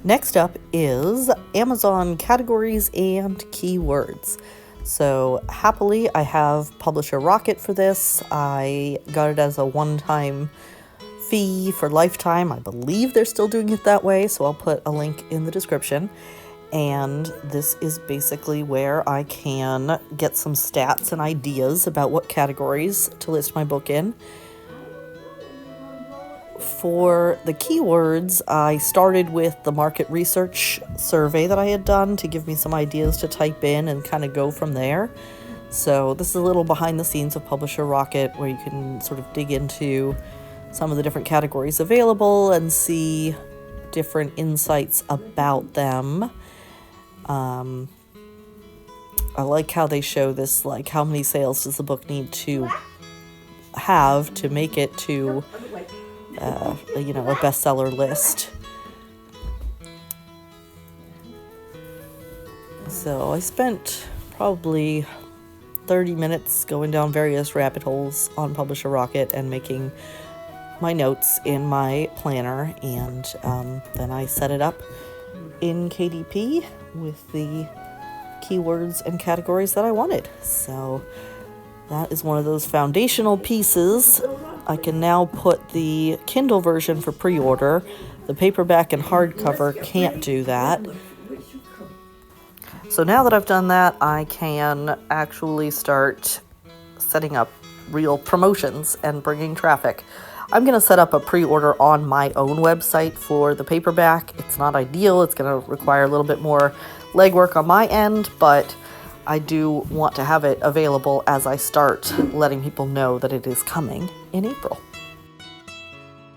Next up is Amazon categories and keywords. So happily, I have Publisher Rocket for this. I got it as a one-time fee for lifetime. I believe they're still doing it that way, so I'll put a link in the description. And this is basically where I can get some stats and ideas about what categories to list my book in. For the keywords, I started with the market research survey that I had done to give me some ideas to type in and kind of go from there. So this is a little behind the scenes of Publisher Rocket, where you can sort of dig into some of the different categories available and see different insights about them. I like how they show this, like how many sales does the book need to have to make it to a bestseller list. So I spent probably 30 minutes going down various rabbit holes on Publisher Rocket and making my notes in my planner, and then I set it up in KDP with the keywords and categories that I wanted. So that is one of those foundational pieces. I can now put the Kindle version for pre-order. The paperback and hardcover can't do that. So now that I've done that, I can actually start setting up real promotions and bringing traffic. I'm going to set up a pre-order on my own website for the paperback. It's not ideal. It's going to require a little bit more legwork on my end, but I do want to have it available as I start letting people know that it is coming in April.